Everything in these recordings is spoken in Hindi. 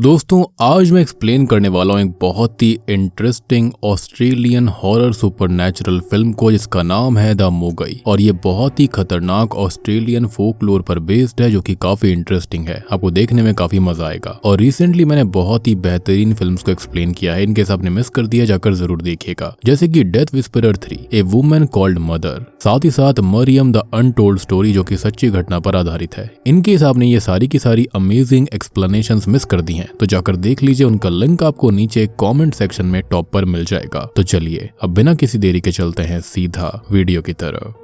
तो दोस्तों आज मैं एक्सप्लेन करने वाला हूँ एक बहुत ही interesting Australian horror supernatural film को जिसका नाम है द मोगई। और ये बहुत ही खतरनाक ऑस्ट्रेलियन फोकलोर पर बेस्ड है जो कि काफी इंटरेस्टिंग है, आपको देखने में काफी मजा आएगा। और रिसेंटली मैंने बहुत ही बेहतरीन फिल्म्स को एक्सप्लेन किया है, इनकेस आपने मिस कर दिया जाकर जरूर देखिएगा, जैसे कि death whisperer 3, a woman called mother, साथ ही साथ मरियम द अनटोल्ड स्टोरी जो कि सच्ची घटना पर आधारित है। इनकेस आपने ये सारी की सारी अमेजिंग एक्सप्लेनेशंस मिस कर दी हैं तो जाकर देख लीजिए, उनका लिंक आपको नीचे कमेंट सेक्शन में टॉप पर मिल जाएगा। तो चलिए अब बिना किसी देरी के चलते हैं सीधा वीडियो की तरफ।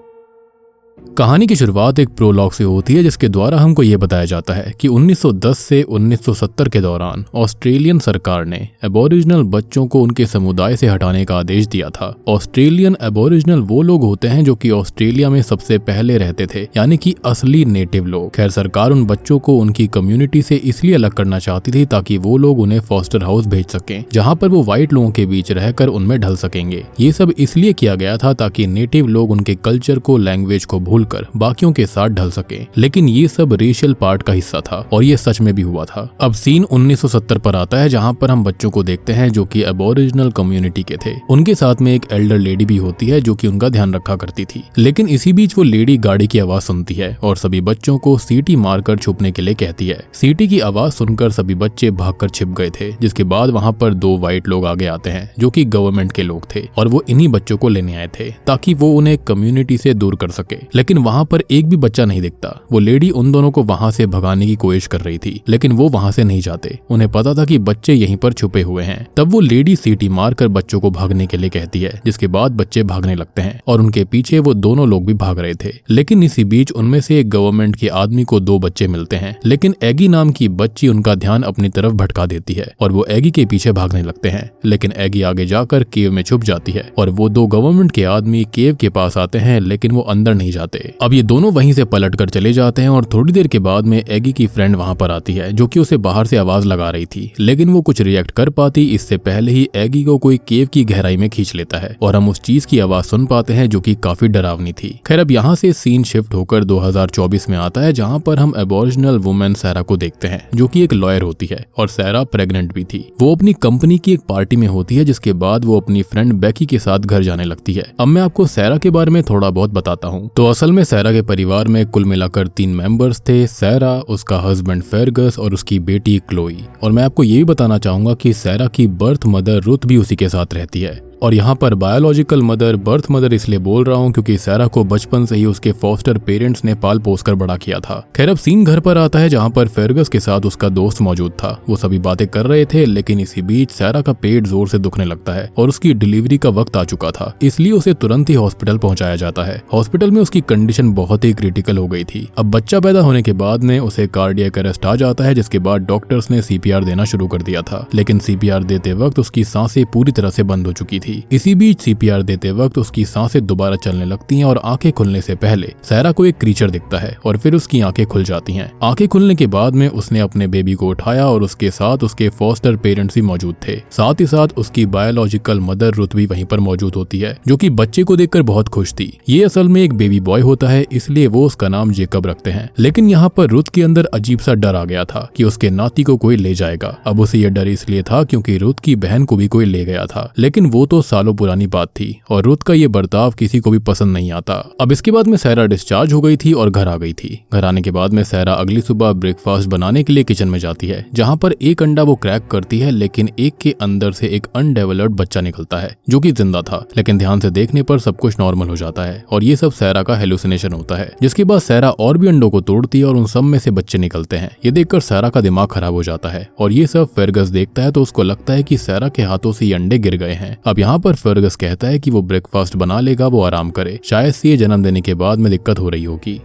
कहानी की शुरुआत एक प्रोलॉग से होती है जिसके द्वारा हमको ये बताया जाता है कि 1910 से 1970 के दौरान ऑस्ट्रेलियन सरकार ने एबोरिजिनल बच्चों को उनके समुदाय से हटाने का आदेश दिया था। ऑस्ट्रेलियन एबोरिजिनल वो लोग होते हैं जो कि ऑस्ट्रेलिया में सबसे पहले रहते थे, यानी कि असली नेटिव लोग। खैर सरकार उन बच्चों को उनकी कम्युनिटी से इसलिए अलग करना चाहती थी ताकि वो लोग उन्हें फॉस्टर हाउस भेज सकें, जहाँ पर वो व्हाइट लोगों के बीच रहकर उनमें ढल सकेंगे। ये सब इसलिए किया गया था ताकि नेटिव लोग उनके कल्चर को, लैंग्वेज को भूलकर बाकियों के साथ ढल सके। लेकिन ये सब रेशियल पार्ट का हिस्सा था और ये सच में भी हुआ था। अब सीन 1970 पर आता है जहाँ पर हम बच्चों को देखते हैं जो कि एबोरिजिनल कम्युनिटी के थे। उनके साथ में एक एल्डर लेडी भी होती है जो कि उनका ध्यान रखा करती थी। लेकिन इसी बीच वो लेडी गाड़ी की आवाज सुनती है और सभी बच्चों को सीटी मारकर छुपने के लिए कहती है। सीटी की आवाज सुनकर सभी बच्चे भागकर छिप गए थे, जिसके बाद वहाँ पर 2 व्हाइट लोग आगे आते हैं जो कि गवर्नमेंट के लोग थे और वो इन्हीं बच्चों को लेने आए थे ताकि वो उन्हें कम्युनिटी से दूर कर सके। लेकिन वहाँ पर एक भी बच्चा नहीं दिखता। वो लेडी उन दोनों को वहां से भगाने की कोशिश कर रही थी, लेकिन वो वहां से नहीं जाते। उन्हें पता था कि बच्चे यहीं पर छुपे हुए हैं। तब वो लेडी सीटी मारकर बच्चों को भागने के लिए कहती है, जिसके बाद बच्चे भागने लगते हैं और उनके पीछे वो दोनों लोग भी भाग रहे थे। लेकिन इसी बीच उनमें से एक गवर्नमेंट के आदमी को 2 बच्चे मिलते हैं, लेकिन एगी नाम की बच्ची उनका ध्यान अपनी तरफ भटका देती है और वो एगी के पीछे भागने लगते हैं। लेकिन एगी आगे जाकर केव में छुप जाती है और वो 2 गवर्नमेंट के आदमी केव के पास आते हैं, लेकिन वो अंदर नहीं जाते। अब ये दोनों वहीं से पलटकर चले जाते हैं और थोड़ी देर के बाद में एगी की फ्रेंड वहां पर आती है जो कि उसे बाहर से आवाज लगा रही थी, लेकिन वो कुछ रिएक्ट कर पाती इससे पहले ही एगी को कोई केव की गहराई में खींच लेता है और हम उस चीज की आवाज सुन पाते हैं जो कि काफी डरावनी थी। खैर अब यहाँ से सीन शिफ्ट होकर 2024 में आता है जहाँ पर हम एबोरिजिनल वुमेन सैरा को देखते हैं जो कि एक लॉयर होती है और सैरा प्रेग्नेंट भी थी। वो अपनी कंपनी की एक पार्टी में होती है, जिसके बाद वो अपनी फ्रेंड बेकी के साथ घर जाने लगती है। अब मैं आपको सैरा के बारे में थोड़ा बहुत बताता हूँ। तो असल में सैरा के परिवार में कुल मिलाकर 3 मेंबर्स थे, सैरा, उसका हस्बैंड फेरगस और उसकी बेटी क्लोई। और मैं आपको ये भी बताना चाहूंगा कि सैरा की बर्थ मदर रुथ भी उसी के साथ रहती है। और यहाँ पर बायोलॉजिकल मदर, बर्थ मदर इसलिए बोल रहा हूँ क्योंकि सैरा को बचपन से ही उसके फॉस्टर पेरेंट्स ने पाल पोस कर बड़ा किया था। खैर अब सीन घर पर आता है जहाँ पर फेरगस के साथ उसका दोस्त मौजूद था। वो सभी बातें कर रहे थे, लेकिन इसी बीच सैरा का पेट जोर से दुखने लगता है और उसकी डिलीवरी का वक्त आ चुका था, इसलिए उसे तुरंत ही हॉस्पिटल पहुंचाया जाता है। हॉस्पिटल में उसकी कंडीशन बहुत ही क्रिटिकल हो गई थी। अब बच्चा पैदा होने के बाद में उसे कार्डियक अरेस्ट आ जाता है, जिसके बाद डॉक्टर्स ने CPR देना शुरू कर दिया था। लेकिन CPR देते वक्त उसकी सांसें पूरी तरह से बंद हो चुकी थी। इसी बीच CPR देते वक्त उसकी सांसें दोबारा चलने लगती हैं और आंखें खुलने से पहले सैरा को एक क्रीचर दिखता है और फिर उसकी आंखें खुल जाती हैं। आंखें खुलने के बाद में उसने अपने बेबी को उठाया और उसके साथ उसके फॉस्टर पेरेंट्स भी मौजूद थे। साथ ही साथ उसकी बायोलॉजिकल मदर रुथ भी वहीं पर मौजूद होती है, जो कि बच्चे को देखकर बहुत खुश थी। ये असल में एक बेबी बॉय होता है, इसलिए वो उसका नाम जेकब रखते हैं। लेकिन यहाँ पर रुथ के अंदर अजीब सा डर आ गया था कि उसके नाती को कोई ले जाएगा। अब उसे यह डर इसलिए था क्योंकि रुथ की बहन को भी कोई ले गया था, लेकिन वो तो सालों पुरानी बात थी और रुथ का ये बर्ताव किसी को भी पसंद नहीं आता। अब इसके बाद में सैरा डिस्चार्ज हो गई थी और घर आ गई थी। घर आने के बाद में सैरा अगली सुबह ब्रेकफास्ट बनाने के लिए किचन में जाती है, जहाँ पर एक अंडा वो क्रैक करती है, लेकिन एक के अंदर से एक अनडेवलप्ड बच्चा निकलता है जो कि जिंदा था। लेकिन ध्यान से देखने पर सब कुछ नॉर्मल हो जाता है और ये सब सैरा का हेलुसिनेशन होता है। जिसके बाद सैरा और भी अंडों को तोड़ती है और उन सब में से बच्चे निकलते हैं। ये देखकर सैरा का दिमाग खराब हो जाता है और ये सब फेरगस देखता है तो उसको लगता है कि सैरा के हाथों से ये अंडे गिर गए हैं। अब यहाँ पर फेरगस कहता है कि वो ब्रेकफास्ट बना लेगा, वो आराम करे, शायद से ये जन्म देने के बाद में दिक्कत हो रही होगी।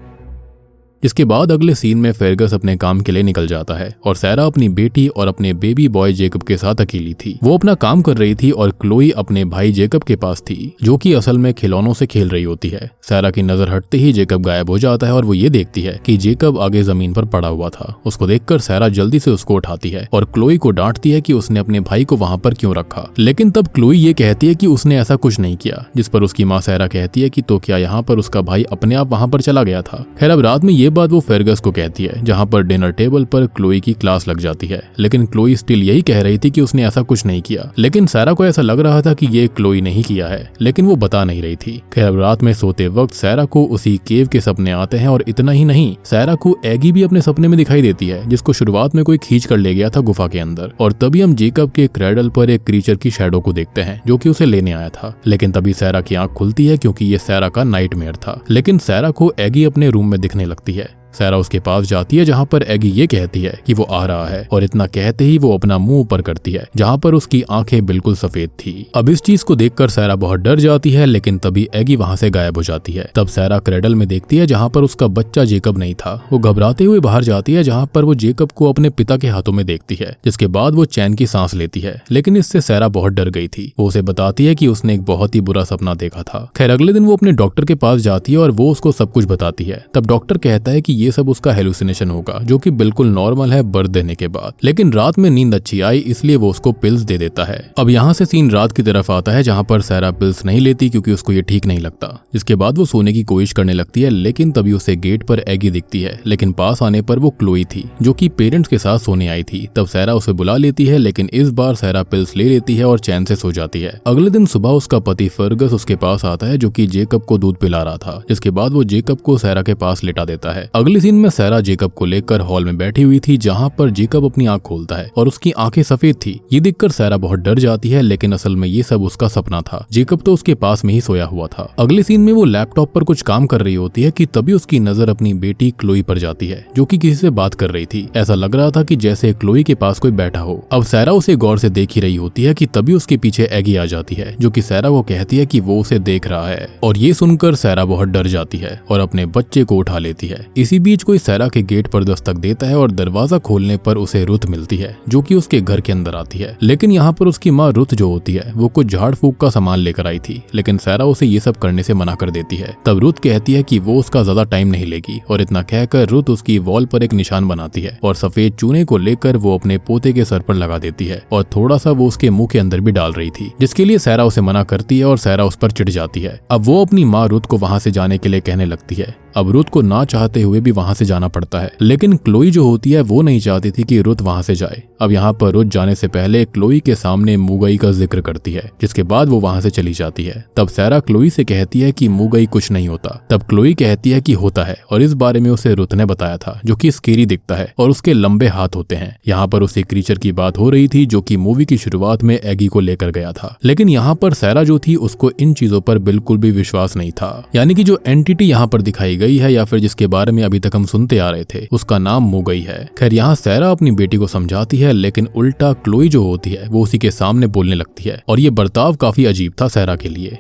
इसके बाद अगले सीन में फेरगस अपने काम के लिए निकल जाता है और सैरा अपनी बेटी और अपने बेबी बॉय जेकब के साथ अकेली थी। वो अपना काम कर रही थी और क्लोई अपने भाई जेकब के पास थी, जो कि असल में खिलौनों से खेल रही होती है। सैरा की नजर हटते ही जेकब गायब हो जाता है और वो ये देखती है कि जेकब आगे जमीन पर पड़ा हुआ था। उसको देखकर सैरा जल्दी से उसको उठाती है और क्लोई को डांटती है कि उसने अपने भाई को वहां पर क्यों रखा। लेकिन तब क्लोई ये कहती है कि उसने ऐसा कुछ नहीं किया, जिस पर उसकी माँ सैरा कहती है कि तो क्या यहाँ पर उसका भाई अपने आप वहां पर चला गया था। खैर अब रात में ये बात वो फेरगस को कहती है, जहाँ पर डिनर टेबल पर क्लोई की क्लास लग जाती है। लेकिन क्लोई स्टिल यही कह रही थी कि उसने ऐसा कुछ नहीं किया। लेकिन सैरा को ऐसा लग रहा था कि ये क्लोई नहीं किया है, लेकिन वो बता नहीं रही थी। खैर रात में सोते वक्त सैरा को उसी केव के सपने आते हैं, और इतना ही नहीं, सैरा को एगी भी अपने सपने में दिखाई देती है, जिसको शुरुआत में कोई खींच कर ले गया था गुफा के अंदर। और तभी हम जेकब के क्रेडल पर एक क्रीचर की शैडो को देखते हैं जो कि उसे लेने आया था। लेकिन तभी सैरा की आंख खुलती है, क्योंकि ये सैरा का नाइटमेयर था। लेकिन सैरा को एगी अपने रूम में दिखने लगती है। सैरा उसके पास जाती है, जहाँ पर एगी ये कहती है कि वो आ रहा है, और इतना कहते ही वो अपना मुंह ऊपर करती है, जहाँ पर उसकी आंखें बिल्कुल सफेद थी। अब इस चीज को देखकर सैरा बहुत डर जाती है, लेकिन तभी एगी वहाँ से गायब हो जाती है। तब सैरा क्रेडल में देखती है, जहाँ पर उसका बच्चा जेकब नहीं था। वो घबराते हुए बाहर जाती है, जहाँ पर वो जेकब को अपने पिता के हाथों में देखती है, जिसके बाद वो चैन की सांस लेती है। लेकिन इससे सैरा बहुत डर गई थी। वो उसे बताती है कि उसने एक बहुत ही बुरा सपना देखा था। खैर अगले दिन वो अपने डॉक्टर के पास जाती है, और वो उसको सब कुछ बताती है। तब डॉक्टर कहता है कि ये सब उसका हेलुसिनेशन होगा, जो कि बिल्कुल नॉर्मल है बर्थ देने के बाद। लेकिन रात में नींद अच्छी आई, इसलिए वो उसको पिल्स दे देता है। अब यहाँ से सीन रात की तरफ आता है, जहाँ पर सैरा पिल्स नहीं लेती, क्योंकि उसको ये ठीक नहीं लगता। जिसके बाद वो सोने की कोशिश करने लगती है, लेकिन तभी उसे गेट पर एगी दिखती है। लेकिन पास आने पर वो क्लोई थी, जो कि पेरेंट्स के साथ सोने आई थी। तब सैरा उसे बुला लेती है, लेकिन इस बार सैरा पिल्स ले लेती है और चैन से सो जाती है। अगले दिन सुबह उसका पति फर्गस उसके पास आता है, जो कि जेकब को दूध पिला रहा था। जिसके बाद वो जेकब को सैरा के पास लेटा देता है। अगले सीन में सैरा जेकब को लेकर हॉल में बैठी हुई थी, जहाँ पर जेकब अपनी आंख खोलता है और उसकी आंखें सफेद थी। ये देखकर सैरा बहुत डर जाती है, लेकिन असल में ये सब उसका सपना था। जेकब तो उसके पास में ही सोया हुआ था। अगले सीन में वो लैपटॉप पर कुछ काम कर रही होती है कि तभी उसकी नजर अपनी बेटी क्लोई पर जाती है, जो कि किसी से बात कर रही थी। ऐसा लग रहा था कि जैसे क्लोई के पास कोई बैठा हो। अब सैरा उसे गौर से देख ही रही होती है कि तभी उसके पीछे एगी आ जाती है, जो कि सैरा को कहती है कि वो उसे देख रहा है। और ये सुनकर सैरा बहुत डर जाती है और अपने बच्चे को उठा लेती है। इसी बीच कोई सैरा के गेट पर दस्तक देता है, और दरवाजा खोलने पर उसे रुत मिलती है, जो कि उसके घर के अंदर आती है। लेकिन यहाँ पर उसकी माँ रुत जो होती है, वो कुछ झाड़ फूक का सामान लेकर आई थी। लेकिन सैरा उसे ये सब करने से मना कर देती है। तब रुत कहती है कि वो उसका ज्यादा टाइम नहीं लेगी, और इतना कहकर रुत उसकी वॉल पर एक निशान बनाती है, और सफेद चूने को लेकर वो अपने पोते के सर पर लगा देती है, और थोड़ा सा वो उसके मुंह के अंदर भी डाल रही थी, जिसके लिए सैरा उसे मना करती है, और सैरा उस पर चिढ़ जाती है। अब वो अपनी माँ रुत को वहां से जाने के लिए कहने लगती है। अब रुत को ना चाहते हुए भी वहां से जाना पड़ता है, लेकिन क्लोई जो होती है वो नहीं चाहती थी कि रुत वहां से जाए। अब यहाँ पर रुत जाने से पहले क्लोई के सामने मुगई का जिक्र करती है, जिसके बाद वो वहां से चली जाती है। तब सैरा क्लोई से कहती है कि मुगई कुछ नहीं होता। तब क्लोई कहती है कि होता है, और इस बारे में उसे रुत ने बताया था, जो कि स्केरी दिखता है और उसके लंबे हाथ होते हैं। यहाँ पर उसे क्रीचर की बात हो रही थी, जो कि मूवी की शुरुआत में एगी को लेकर गया था। लेकिन यहाँ पर सैरा जो थी उसको इन चीजों पर बिल्कुल भी विश्वास नहीं था। यानी कि जो एंटिटी यहाँ पर दिखाई गई है, या फिर जिसके बारे में अभी तक हम सुनते आ रहे थे, उसका नाम मुगई है। खैर यहाँ सैरा अपनी बेटी को समझाती है, लेकिन उल्टा क्लोई जो होती है वो उसी के सामने बोलने लगती है, और ये बर्ताव काफी अजीब था सैरा के लिए।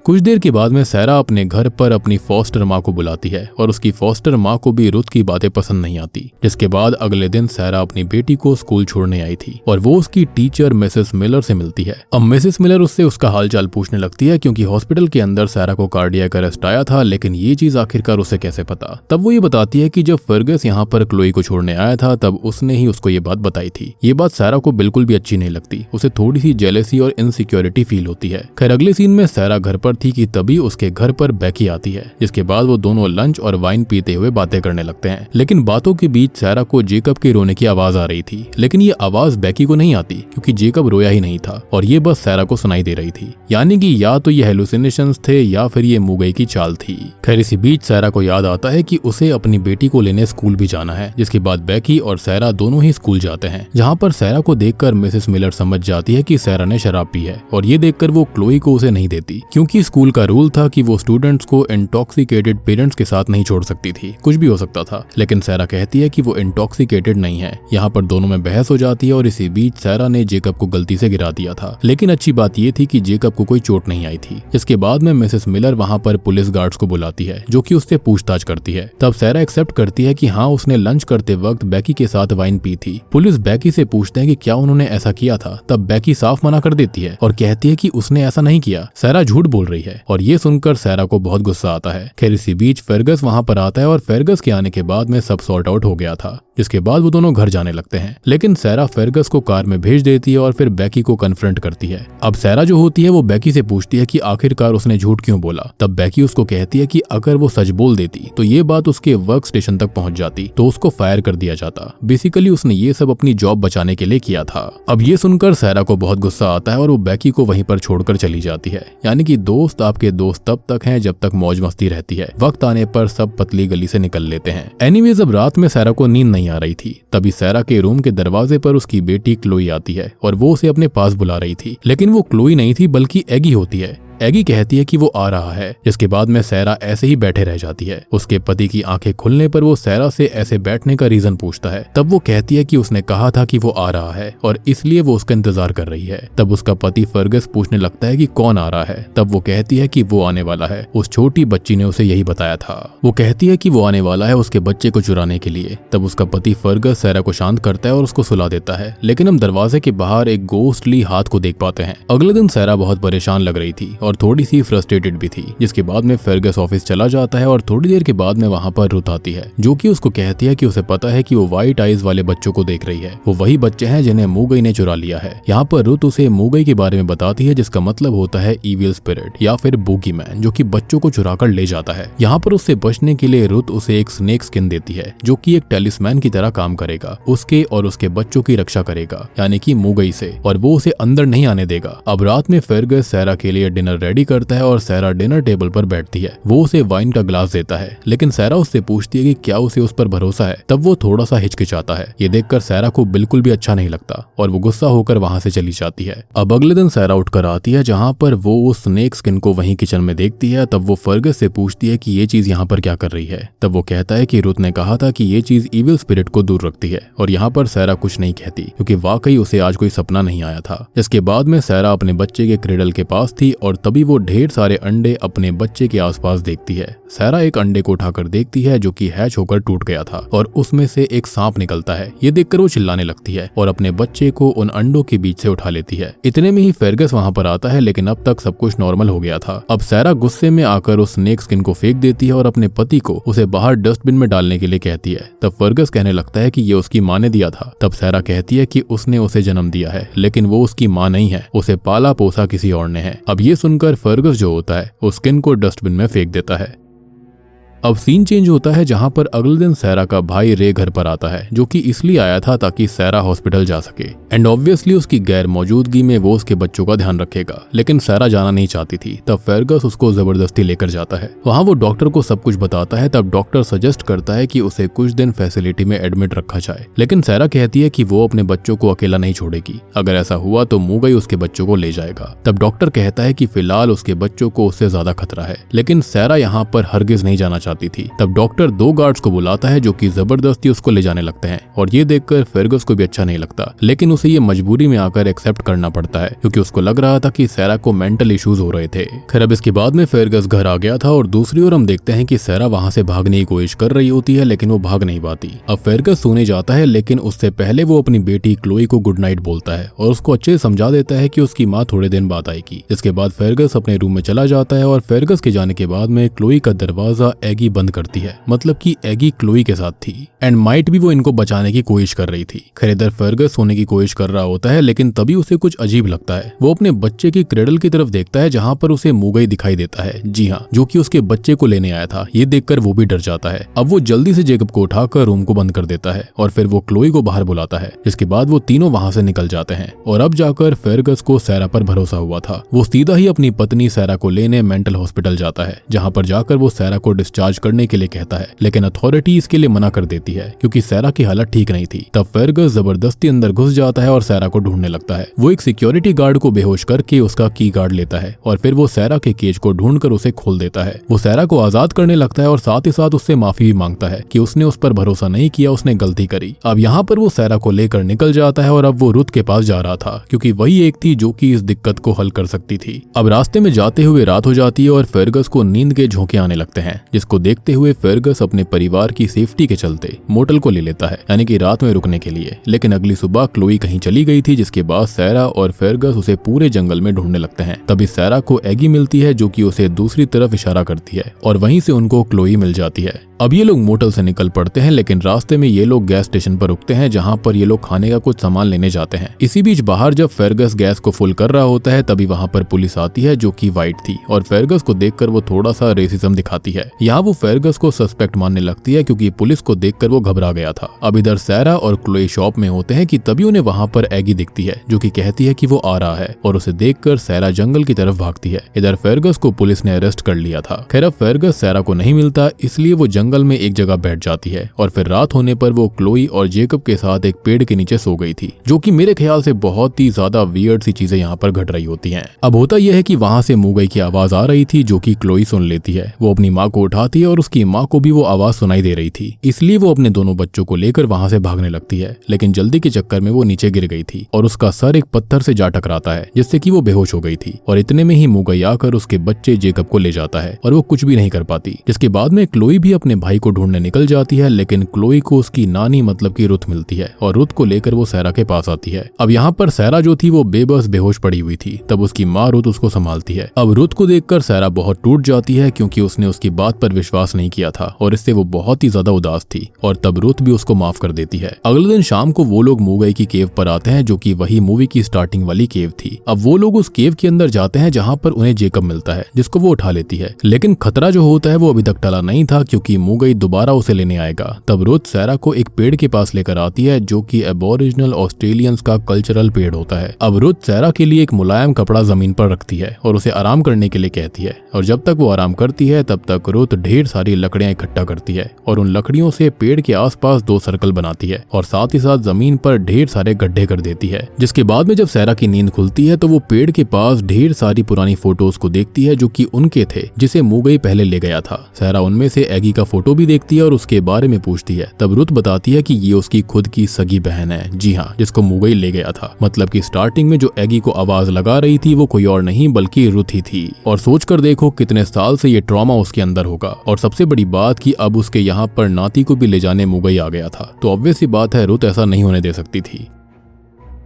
कुछ देर के बाद में सैरा अपने घर पर अपनी फॉस्टर माँ को बुलाती है, और उसकी फॉस्टर माँ को भी रुत की बातें पसंद नहीं आती। जिसके बाद अगले दिन सैरा अपनी बेटी को स्कूल छोड़ने आई थी, और वो उसकी टीचर मिसेस मिलर से मिलती है। अब मिसेस मिलर उससे उसका हालचाल पूछने लगती है, क्योंकि हॉस्पिटल के अंदर सैरा को कार्डियक अरेस्ट आया था, लेकिन ये चीज आखिरकार उसे कैसे पता। तब वो ये बताती है कि जब फर्गस यहाँ पर क्लोई को छोड़ने आया था, तब उसने ही उसको ये बात बताई थी। ये बात सैरा को बिल्कुल भी अच्छी नहीं लगती। उसे थोड़ी सी जेलेसी और इनसिक्योरिटी फील होती है। खैर अगले सीन में सैरा घर पर थी कि तभी उसके घर पर बैकी आती है, जिसके बाद वो दोनों लंच और वाइन पीते हुए बातें करने लगते हैं। लेकिन बातों के बीच सैरा को जेकब के रोने की आवाज आ रही थी, लेकिन ये आवाज बैकी को नहीं आती, क्योंकि जेकब रोया ही नहीं था, और ये बस सैरा को सुनाई दे रही थी। यानी कि या तो ये हेलुसिनेशंस थे, या फिर ये मुगई की चाल थी। खैर इसी बीच सैरा को याद आता है कि उसे अपनी बेटी को लेने स्कूल भी जाना है। जिसके बाद बैकी और सैरा दोनों ही स्कूल जाते हैं, जहाँ पर सैरा को देखकर मिसेस मिलर समझ जाती है कि सैरा ने शराब पी है, और ये देखकर वो क्लोई को उसे नहीं देती, क्योंकि स्कूल का रूल था कि वो स्टूडेंट्स को इंटॉक्सिकेटेड पेरेंट्स के साथ नहीं छोड़ सकती थी। कुछ भी हो सकता था, लेकिन सैरा कहती है कि वो इंटॉक्सिकेटेड नहीं है। यहाँ पर दोनों में बहस हो जाती है, और इसी बीच सैरा ने जेकब को गलती से गिरा दिया था। लेकिन अच्छी बात ये थी कि जेकब को कोई चोट नहीं आई थी। इसके बाद में मिसेस मिलर वहाँ पर पुलिस गार्ड्स को बुलाती है, जो कि उससे पूछताछ करती है। तब सैरा एक्सेप्ट करती है कि हाँ, उसने लंच करते वक्त बैकी के साथ वाइन पी थी। पुलिस बैकी से पूछते हैं कि क्या उन्होंने ऐसा किया था। तब बैकी साफ मना कर देती है और कहती है कि उसने ऐसा नहीं किया, सैरा झूठ बोल रही है। और ये सुनकर सैरा को बहुत गुस्सा आता है। खैर इसी बीच फेरगस वहाँ पर आता है, और फेरगस के आने के बाद में सब सॉर्ट आउट हो गया था। जिसके बाद वो दोनों घर जाने लगते हैं। लेकिन सैरा फेर्गस को कार में भेज देती है और फिर बेकी को कन्फ्रंट करती है। अब सैरा जो होती है वो बेकी से पूछती है कि आखिरकार उसने झूठ क्यों बोला। तब बेकी उसको कहती है कि अगर वो सच बोल देती तो ये बात उसके वर्क स्टेशन तक पहुंच जाती तो उसको फायर कर दिया जाता। बेसिकली उसने ये सब अपनी जॉब बचाने के लिए किया था। अब ये सुनकर सैरा को बहुत गुस्सा आता है और वो बेकी को वहीं पर छोड़कर चली जाती है। यानी कि दोस्त आपके दोस्त तब तक हैं जब तक मौज मस्ती रहती है, वक्त आने पर सब पतली गली से निकल लेते हैं। एनीवेज अब रात में सैरा को नींद नहीं आ रही थी। तभी सैरा के रूम के दरवाजे पर उसकी बेटी क्लोई आती है और वो उसे अपने पास बुला रही थी। लेकिन वो क्लोई नहीं थी बल्कि एगी होती है। एगी कहती है कि वो आ रहा है, जिसके बाद में सैरा ऐसे ही बैठे रह जाती है। उसके पति की आंखें खुलने पर वो सैरा से ऐसे बैठने का रीजन पूछता है। तब वो कहती है कि उसने कहा था कि वो आ रहा है और इसलिए वो उसका इंतजार कर रही है। तब उसका पति फर्गस पूछने लगता है कि कौन आ रहा है। तब वो कहती है कि वो आने वाला है, उस छोटी बच्ची ने उसे यही बताया था। वो कहती है कि वो आने वाला है उसके बच्चे को चुराने के लिए। तब उसका पति फर्गस सैरा को शांत करता है और उसको सुला देता है। लेकिन हम दरवाजे के बाहर एक गोस्टली हाथ को देख पाते हैं। अगले दिन सैरा बहुत परेशान लग रही थी और थोड़ी सी फ्रस्ट्रेटेड भी थी। जिसके बाद में फेर्गस ऑफिस चला जाता है और थोड़ी देर के बाद में वहाँ पर रुथ आती है, जो कि उसको कहती है कि उसे पता है कि वो व्हाइट आइज वाले बच्चों को देख रही है। वो वही बच्चे हैं जिन्हें मूगई ने चुरा लिया है। यहाँ पर रुथ उसे मूगई के बारे में बताती है, जिसका मतलब होता है इविल स्पिरिट या फिर बूगी मैन, जो कि बच्चों को चुरा कर ले जाता है। यहाँ पर उससे बचने के लिए रुथ उसे एक स्नेक स्किन देती है, जो कि एक टेलिस्मैन की तरह काम करेगा, उसके और उसके बच्चों की रक्षा करेगा, यानी कि मूगई से, और वो उसे अंदर नहीं आने देगा। अब रात में फेर्गस सैरा के लिए डिनर रेडी करता है और सैरा डिनर टेबल पर बैठती है। वो उसे वाइन का ग्लास देता है, लेकिन सैरा उससे पूछती है कि क्या उसे उस पर भरोसा है। तब वो थोड़ा सा हिचकिचाता है। ये देखकर सैरा को बिल्कुल भी अच्छा नहीं लगता और वो गुस्सा होकर वहां से चली जाती है। अब अगले दिन सैरा उठकर आती है, जहां पर वो उस स्नेक स्किन को वहीं किचन में देखती है। तब वो फर्गस से पूछती है कि ये चीज यहाँ पर क्या कर रही है। तब वो कहता है कि रुथ ने कहा था कि ये चीज इविल स्पिरिट को दूर रखती है, और यहाँ पर सैरा कुछ नहीं कहती क्योंकि वाकई उसे आज कोई सपना नहीं आया था। इसके बाद में सैरा अपने बच्चे के क्रेडल के पास थी और तभी वो ढेर सारे अंडे अपने बच्चे के आसपास देखती है। सैरा एक अंडे को उठाकर देखती है, जो कि हैच होकर टूट गया था और उसमें से एक सांप निकलता है। ये देखकर वो चिल्लाने लगती है और अपने बच्चे को उन अंडों के बीच से उठा लेती है। इतने में ही फेर्गस वहां पर आता है, लेकिन अब तक सब कुछ नॉर्मल हो गया था। अब सैरा गुस्से में आकर उस स्नेक स्किन को फेंक देती है और अपने पति को उसे बाहर डस्टबिन में डालने के लिए कहती है। तब फर्गस कहने लगता है कि ये उसकी माँ ने दिया था। तब सैरा कहती है कि उसने उसे जन्म दिया है, लेकिन वो उसकी माँ नहीं है, उसे पाला पोसा किसी और ने है। अब ये सुनकर फर्गस जो होता है उस स्किन को डस्टबिन में फेंक देता है। अब सीन चेंज होता है, जहां पर अगले दिन सैरा का भाई रे घर पर आता है, जो कि इसलिए आया था ताकि सैरा हॉस्पिटल जा सके एंड ऑब्वियसली उसकी गैर मौजूदगी में वो उसके बच्चों का ध्यान रखेगा। लेकिन सैरा जाना नहीं चाहती थी। तब फेर्गस उसको जबरदस्ती लेकर जाता है। वहां वो डॉक्टर को सब कुछ बताता है। तब डॉक्टर सजेस्ट करता है कि उसे कुछ दिन फैसिलिटी में एडमिट रखा जाए, लेकिन सैरा कहती है कि वो अपने बच्चों को अकेला नहीं छोड़ेगी। अगर ऐसा हुआ तो मूगई उसके बच्चों को ले जाएगा। तब डॉक्टर कहता है कि फिलहाल उसके बच्चों को उससे ज्यादा खतरा है, लेकिन सैरा यहाँ पर हरगिज नहीं जाना चाहती थी। तब डॉक्टर 2 गार्ड्स को बुलाता है, जो कि जबरदस्ती उसको ले जाने लगते हैं और ये देखकर फेर्गस को भी अच्छा नहीं लगता, लेकिन उसे ये मजबूरी में आकर एक्सेप्ट करना पड़ता है क्योंकि उसको लग रहा था कि सैरा को मेंटल इश्यूज हो रहे थे। खैर अब इसके बाद में फेर्गस घर आ गया था और दूसरी ओर हम देखते हैं कि सैरा वहां से भागने की कोशिश कर रही होती है, लेकिन वो भाग नहीं पाती। अब फेर्गस सोने जाता है, लेकिन उससे पहले वो अपनी बेटी क्लोई को गुड नाइट बोलता है और उसको अच्छे से समझा देता है कि उसकी माँ थोड़े दिन बाद आएगी। इसके बाद फेर्गस अपने रूम में चला जाता है और फेर्गस के जाने के बाद में क्लोई का दरवाजा एगी बंद करती है, मतलब कि एगी क्लोई के साथ थी एंड माइट भी वो इनको बचाने की कोशिश कर रही थी। खैर इधर फेर्गस सोने की कोशिश कर रहा होता है, लेकिन तभी उसे कुछ अजीब लगता है। वो अपने बच्चे की क्रेडल की तरफ देखता है, जहां पर उसे मूगई दिखाई देता है। जी हाँ, जो कि उसके बच्चे को लेने आया था। ये देखकर वो भी डर जाता है। अब वो जल्दी से जेकब को उठाकर रूम को बंद कर देता है और फिर वो क्लोई को बाहर बुलाता है। इसके बाद वो तीनों वहां से निकल जाते हैं और अब जाकर फेर्गस को सैरा पर भरोसा हुआ था। वो सीधा ही अपनी पत्नी सैरा को लेने मेंटल हॉस्पिटल जाता है, जहां पर जाकर वो सैरा को डिस्चार्ज करने के लिए कहता है, लेकिन अथॉरिटी इसके लिए मना कर देती है क्योंकि सैरा की हालत ठीक नहीं थी। तब फेर्गस जबरदस्ती अंदर घुस जाता है और सैरा को ढूंढने लगता है। वो एक सिक्योरिटी गार्ड को बेहोश करके उसका की गार्ड लेता है और फिर वो सैरा के केज को ढूंढकर उसे खोल देता है। वो सैरा को आजाद करने लगता है और साथ ही साथ उससे माफी भी मांगता है कि उसने उस पर भरोसा नहीं किया, उसने गलती करी। अब यहाँ पर वो सैरा को लेकर निकल जाता है और अब वो रुथ के पास जा रहा था क्योंकि वही एक थी जो कि इस दिक्कत को हल कर सकती थी। अब रास्ते में जाते हुए रात हो जाती है और फेर्गस को नींद के झोंके आने लगते हैं, जिसको जिसको देखते हुए फेर्गस अपने परिवार की सेफ्टी के चलते मोटल को ले लेता है, यानी कि रात में रुकने के लिए। लेकिन अगली सुबह क्लोई कहीं चली गई थी, जिसके बाद सैरा और फेर्गस उसे पूरे जंगल में ढूंढने लगते हैं। तभी सैरा को एगी मिलती है जो कि उसे दूसरी तरफ इशारा करती है और वहीं से उनको क्लोई मिल जाती है। अब ये लोग मोटल से निकल पड़ते हैं, लेकिन रास्ते में ये लोग गैस स्टेशन पर रुकते हैं जहां पर ये लोग खाने का कुछ सामान लेने जाते हैं। इसी बीच बाहर जब फेर्गस गैस को फुल कर रहा होता है तभी वहां पर पुलिस आती है जो कि वाइट थी और फेर्गस को देखकर वो थोड़ा सा रेसिज्म दिखाती है। यहाँ वो फेर्गस को सस्पेक्ट मानने लगती है क्योंकि पुलिस को देखकर वो घबरा गया था। अब इधर सैरा और क्लोई शॉप में होते हैं कि तभी उन्हें वहां पर एगी दिखती है जो कि कहती है कि वो आ रहा है और उसे देखकर सैरा जंगल की तरफ भागती है। इधर फेर्गस को पुलिस ने अरेस्ट कर लिया था। खैर अब फेर्गस सैरा को नहीं मिलता, इसलिए वो जंगल में एक जगह बैठ जाती है और फिर रात होने पर वो क्लोई और जेकब के साथ एक पेड़ के नीचे सो गई थी, जो कि मेरे ख्याल से बहुत ही ज्यादा वियर्ड सी चीजें यहाँ पर घट रही होती हैं। अब होता यह है कि वहां से मूगई की आवाज आ रही थी जो कि क्लोई सुन लेती है। वो अपनी माँ को उठाती है और उसकी माँ को भी वो आवाज सुनाई दे रही थी, इसलिए वो अपने दोनों बच्चों को लेकर वहां से भागने लगती है। लेकिन जल्दी के चक्कर में वो नीचे गिर गई थी और उसका सर एक पत्थर से जा टकराता है, जिससे कि वो बेहोश हो गई थी। और इतने में ही मूगई आकर उसके बच्चे जेकब को ले जाता है और वो कुछ भी नहीं कर पाती। जिसके बाद में क्लोई भी अपने भाई को ढूंढने निकल जाती है, लेकिन क्लोई को उसकी नानी मतलब की रुथ मिलती है और रुथ को लेकर वो सैरा के पास आती है। अब यहाँ पर सैरा जो थी वो बेबस बेहोश पड़ी हुई थी, तब उसकी माँ रुथ उसको संभालती है। अब रुथ को देखकर सैरा बहुत टूट जाती है क्योंकि उसने उसकी बात पर विश्वास नहीं किया था और इससे वो बहुत ही ज्यादा उदास थी और तब रुथ भी उसको माफ कर देती है। अगले दिन शाम को वो लोग मूगई की केव पर आते हैं जो कि वही मूवी की स्टार्टिंग वाली केव थी। अब वो लोग उस केव के अंदर जाते हैं जहाँ पर उन्हें जेकब मिलता है, जिसको वो उठा लेती है। लेकिन खतरा जो होता है वो अभी तक टला नहीं था क्योंकि मूगई दोबारा उसे लेने आएगा। तब रुथ सैरा को एक पेड़ के पास लेकर आती है जो कि एबोरिजिनल ऑस्ट्रेलियंस का कल्चरल पेड़ होता है। अब रुथ सैरा के लिए एक मुलायम कपड़ा जमीन पर रखती है और उसे आराम करने के लिए कहती है और जब तक वो आराम करती है तब तक रुथ ढेर सारी लकड़ियां इकट्ठा करती है और उन लकड़ियों से पेड़ के आसपास 2 सर्कल बनाती है और साथ ही साथ जमीन पर ढेर सारे गड्ढे कर देती है। जिसके बाद में जब सैरा की नींद खुलती है तो वो पेड़ के पास ढेर सारी पुरानी फोटोज को देखती है जो कि उनके थे जिसे मूगई पहले ले गया था। सैरा उनमें से एगी का फोटो भी देखती है और उसके बारे में पूछती है। तब रुथ बताती है कि ये उसकी खुद की सगी बहन है, जी हाँ, जिसको मूगई ले गया था। मतलब कि स्टार्टिंग में जो एगी को आवाज लगा रही थी वो कोई और नहीं बल्कि रुथ ही थी। और सोचकर देखो कितने साल से ये ट्रॉमा उसके अंदर होगा। और सबसे बड़ी बात कि अब उसके यहाँ पर नाती को भी ले जाने मूगई आ गया था, तो ऑब्वियस सी बात है रुथ ऐसा नहीं होने दे सकती थी।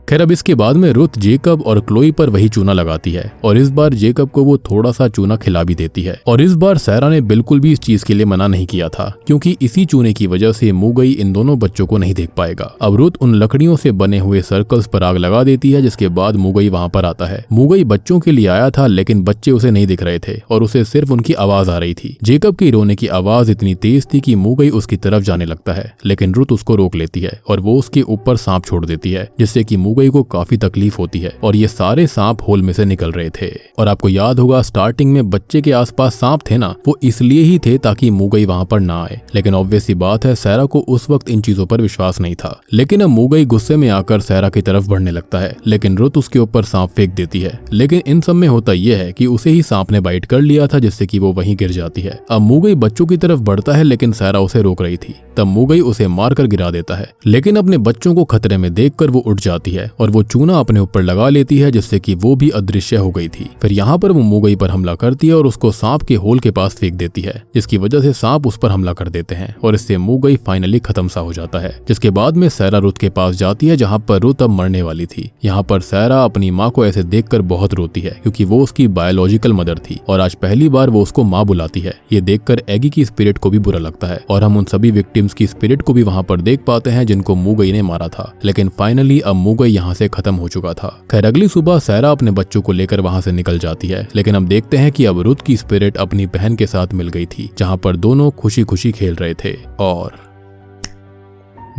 खैर अब इसके बाद में रुथ जेकब और क्लोई पर वही चूना लगाती है और इस बार जेकब को वो थोड़ा सा चूना खिला भी देती है। और इस बार सैरा ने बिल्कुल भी इस चीज के लिए मना नहीं किया था क्योंकि इसी चूने की वजह से मूगई इन दोनों बच्चों को नहीं देख पाएगा। अब रुथ उन लकड़ियों से बने हुए सर्कल्स पर आग लगा देती है, जिसके बाद मूगई वहां पर आता है। मूगई बच्चों के लिए आया था लेकिन बच्चे उसे नहीं दिख रहे थे और उसे सिर्फ उनकी आवाज आ रही थी। जेकब की रोने की आवाज इतनी तेज थी कि मूगई उसकी तरफ जाने लगता है, लेकिन रुथ उसको रोक लेती है और वो उसके ऊपर सांप छोड़ देती है, जिससे कि मूगई को काफी तकलीफ होती है। और ये सारे सांप होल में से निकल रहे थे। और आपको याद होगा स्टार्टिंग में बच्चे के आसपास सांप थे ना, वो इसलिए ही थे ताकि मूगई वहां पर ना आए। लेकिन ऑब्वियस सी बात है सैरा को उस वक्त इन चीजों पर विश्वास नहीं था। लेकिन अब मूगई गुस्से में आकर सैरा की तरफ बढ़ने लगता है, लेकिन रुथ उसके ऊपर सांप फेंक देती है। लेकिन इन सब में होता यह है कि उसे ही सांप ने बाइट कर लिया था, जिससे कि वो वहीं गिर जाती है। अब मूगई बच्चों की तरफ बढ़ता है लेकिन सैरा उसे रोक रही थी। तब मूगई उसे मारकर गिरा देता है, लेकिन अपने बच्चों को खतरे में देखकर वो उठ जाती है और वो चूना अपने ऊपर लगा लेती है, जिससे कि वो भी अदृश्य हो गई थी। फिर यहाँ पर वो मूगई पर हमला करती है और उसको सांप के होल के पास फेंक देती है, जिसकी वजह से सांप उस पर हमला कर देते हैं और इससे मूगई फाइनली खत्म सा हो जाता है। जिसके बाद में सैरा रुथ के पास जाती है जहाँ पर रुथ अब मरने वाली थी। यहाँ पर सैरा अपनी माँ को ऐसे देखकर बहुत रोती है क्योंकि वो उसकी बायोलॉजिकल मदर थी और आज पहली बार वो उसको माँ बुलाती है। ये देखकर एगी की स्पिरिट को भी बुरा लगता है और हम उन सभी विक्टिम्स की स्पिरिट को भी वहाँ पर देख पाते हैं जिनको मूगई ने मारा था। लेकिन फाइनली अब मूगई यहाँ से खत्म हो चुका था। खैर अगली सुबह सैरा अपने बच्चों को लेकर वहां से निकल जाती है, लेकिन हम देखते हैं कि अब रुथ की स्पिरिट अपनी बहन के साथ मिल गई थी, जहां पर दोनों खुशी खुशी खेल रहे थे। और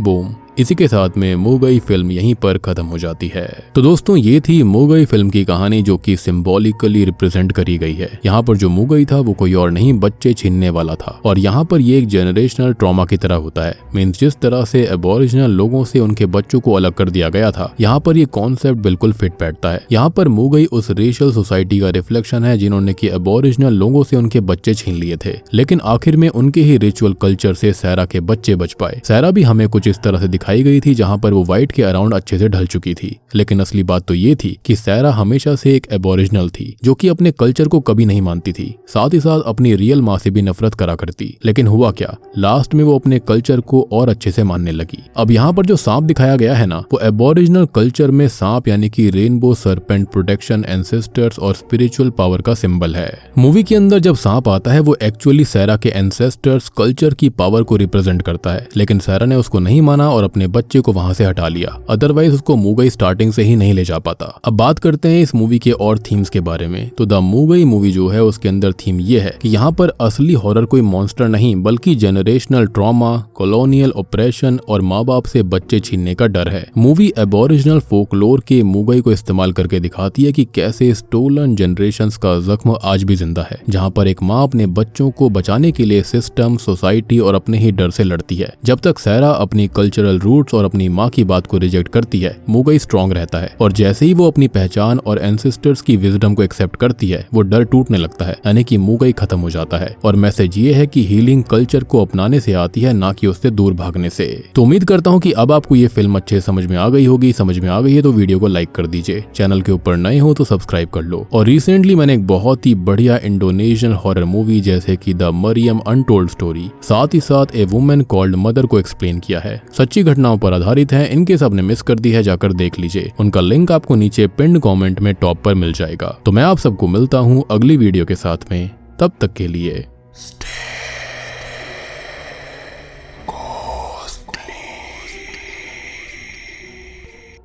बूम, इसी के साथ में मूगई फिल्म यहीं पर खत्म हो जाती है। तो दोस्तों ये थी मूगई फिल्म की कहानी जो कि सिंबॉलिकली रिप्रेजेंट करी गई है। यहाँ पर जो मूगई था वो कोई और नहीं बच्चे छीनने वाला था और यहाँ पर ये एक जनरेशनल ट्रॉमा की तरह होता है। मींस जिस तरह से एबोरिजिनल लोगों से उनके बच्चों को अलग कर दिया गया था, यहाँ पर ये कॉन्सेप्ट बिल्कुल फिट बैठता है। यहाँ पर मूगई उस रेशियल सोसाइटी का रिफ्लेक्शन है जिन्होंने की एबोरिजिनल लोगों से उनके बच्चे छीन लिए थे, लेकिन आखिर में उनके ही रिचुअल कल्चर से सैरा के बच्चे बच पाए। सैरा भी हमें कुछ इस तरह से दिखाई दिखाई गई थी जहाँ पर वो व्हाइट के अराउंड अच्छे से ढल चुकी थी। लेकिन असली बात तो ये थी कि सैरा हमेशा से एक एबोरिजिनल थी जो कि अपने कल्चर को कभी नहीं मानती थी, साथ ही साथ अपनी रियल माँ से भी नफरत करा करती। लेकिन हुआ क्या, लास्ट में वो अपने कल्चर को और अच्छे से मानने लगी। अब यहाँ पर जो सांप दिखाया गया है ना, वो एबोरिजिनल कल्चर में सांप यानी कि रेनबो सर्पेंट प्रोटेक्शन, एंसेस्टर्स और स्पिरिचुअल पावर का सिंबल है। मूवी के अंदर जब सांप आता है वो एक्चुअली सैरा के एंसेस्टर्स कल्चर की पावर को रिप्रेजेंट करता है, लेकिन सैरा ने उसको नहीं माना और अपने बच्चे को वहां से हटा लिया, अदरवाइज उसको मूगई स्टार्टिंग से ही नहीं ले जा पाता। अब बात करते हैं इस मूवी के और थीम्स के बारे में। तो द मूगई मूवी जो है उसके अंदर थीम ये है कि यहाँ पर असली हॉरर कोई मॉन्स्टर नहीं बल्कि जनरेशनल ट्रॉमा, कॉलोनियल ऑपरेशन और माँ बाप से बच्चे छीनने का डर है। मूवी एबोरिजिनल फोकलोर के मूगई को इस्तेमाल करके दिखाती है कि कैसे स्टोलन जनरेशंस का जख्म आज भी जिंदा है, जहाँ पर एक माँ अपने बच्चों को बचाने के लिए सिस्टम, सोसाइटी और अपने ही डर से लड़ती है। जब तक सैरा अपनी कल्चरल रूट्स और अपनी माँ की बात को रिजेक्ट करती है, मूगई स्ट्रॉन्ग रहता है, और जैसे ही वो अपनी पहचान और एंसेस्टर्स की विजडम को एक्सेप्ट करती है, वो डर टूटने लगता है, यानी कि मूगई खत्म हो जाता है। और मैसेज ये है कि हीलिंग कल्चर को अपनाने से आती है, ना कि उससे दूर भागने से। तो उम्मीद करता हूँ कि अब आपको ये फिल्म अच्छे समझ में आ गई होगी। समझ में आ गई है तो वीडियो को लाइक कर दीजिए, चैनल के ऊपर नए हो तो सब्सक्राइब कर लो। और रिसेंटली मैंने एक बहुत ही बढ़िया इंडोनेशियन हॉरर मूवी जैसे कि द मरियम अनटोल्ड स्टोरी, साथ ही साथ ए वुमेन कॉल्ड मदर को एक्सप्लेन किया है। सच्ची घटनाओं पर आधारित है। इनके सबने मिस कर दी है, जाकर देख लीजिए। उनका लिंक आपको नीचे पिन्ड कमेंट में टॉप पर मिल जाएगा। तो मैं आप सबको मिलता हूँ अगली वीडियो के साथ में, तब तक के लिए स्टे